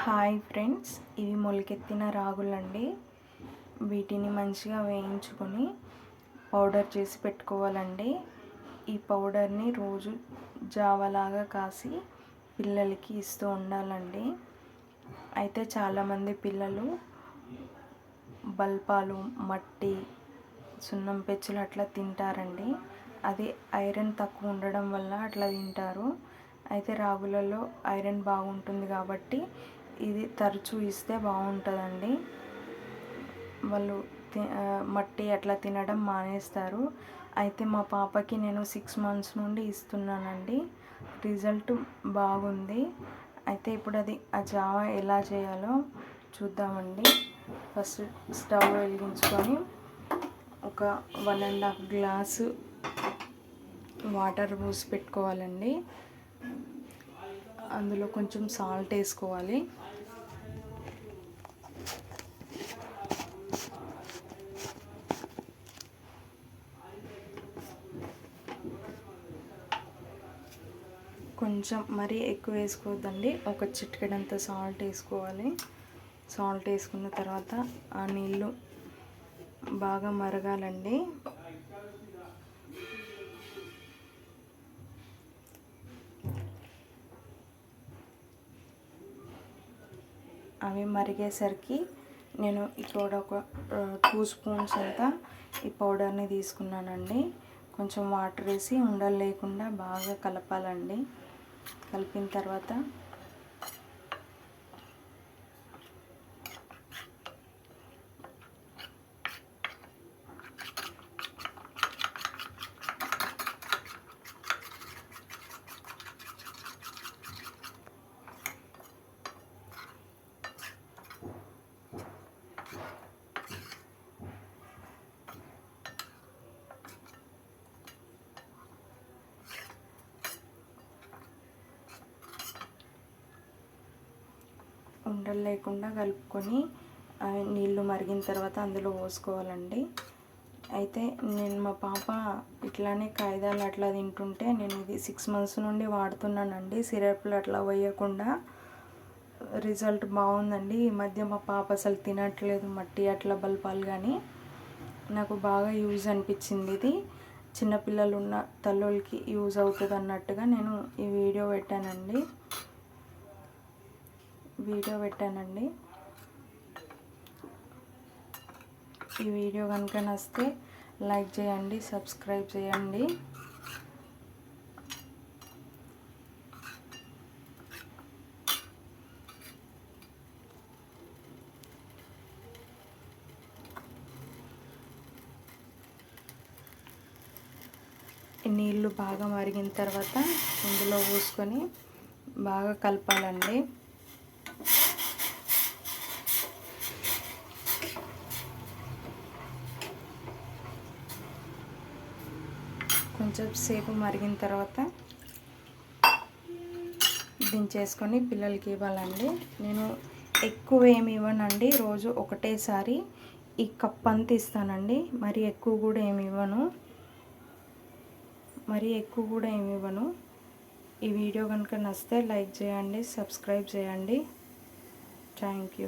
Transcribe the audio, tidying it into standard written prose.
Hi friends, ఇవి మొలకెత్తిన రాగులండి. వీటిని మంచిగా వేయించుకొని పౌడర్ చేసి పెట్టుకోవాలండి. ఈ పౌడర్ని రోజు జావలాగా కాసి పిల్లలకి ఇస్తూ ఉండాలండి. అయితే చాలామంది పిల్లలు బల్పాలు, మట్టి, సున్నం పెచ్చులు అట్లా తింటారండి. అది ఐరన్ తక్కువ ఉండడం వల్ల అట్లా తింటారు. అయితే రాగులలో ఐరన్ బాగుంటుంది కాబట్టి ఇది తరచూ ఇస్తే బాగుంటుందండి. వాళ్ళు మట్టి అట్లా తినడం మానేస్తారు. అయితే మా పాపకి నేను 6 months నుండి ఇస్తున్నానండి. రిజల్ట్ బాగుంది. అయితే ఇప్పుడు ఆ జావా ఎలా చేయాలో చూద్దామండి. ఫస్ట్ స్టవ్ వెలిగించుకొని ఒక 1.5 గ్లాసు వాటర్ పోసి పెట్టుకోవాలండి. అందులో కొంచెం సాల్ట్ వేసుకోవాలి. కొంచెం మరీ ఎక్కువ వేసుకోవద్దండి. ఒక చిటికెడంత సాల్ట్ వేసుకోవాలి. సాల్ట్ వేసుకున్న తర్వాత ఆ నీళ్ళు బాగా మరగాలండి. అవి మరిగేసరికి నేను ఇక్కడ ఒక 2 స్పూన్స్ అంతా ఈ పౌడర్ని తీసుకున్నానండి. కొంచెం వాటర్ వేసి ఉండలు లేకుండా బాగా కలపాలండి. కలిపిన తర్వాత ఉండలు లేకుండా కలుపుకొని నీళ్ళు మరిగిన తర్వాత అందులో పోసుకోవాలండి. అయితే నేను మా పాప ఇట్లానే కాయిదాలు అట్లా తింటుంటే నేను ఇది 6 months నుండి వాడుతున్నానండి. సిరప్లు అట్లా వేయకుండా. రిజల్ట్ బాగుందండి. ఈ మధ్య మా పాప అసలు తినట్లేదు మట్టి అట్లా బల్పాలు. కానీ నాకు బాగా యూజ్ అనిపించింది. ఇది చిన్నపిల్లలు ఉన్న తల్లులకి యూజ్ అవుతుంది అన్నట్టుగా నేను ఈ వీడియో పెట్టానండి. ఈ వీడియో కనుక నచ్చితే లైక్ చేయండి, సబ్స్క్రైబ్ చేయండి. నీళ్ళు బాగా మరిగిన తర్వాత ఇందులో పోసుకొని బాగా కలపాలండి. కొంచెం సేపు మరిగిన తర్వాత దించేసుకొని పిల్లలకి ఇవ్వాలండి. నేను ఎక్కువ ఏమి ఇవ్వనండి. రోజు ఒకటేసారి ఈ కప్ అంతా ఇస్తానండి. మరీ ఎక్కువ కూడా ఏమి ఇవ్వను. ఈ వీడియో కనుక నచ్చితే లైక్ చేయండి, సబ్స్క్రైబ్ చేయండి. Thank you.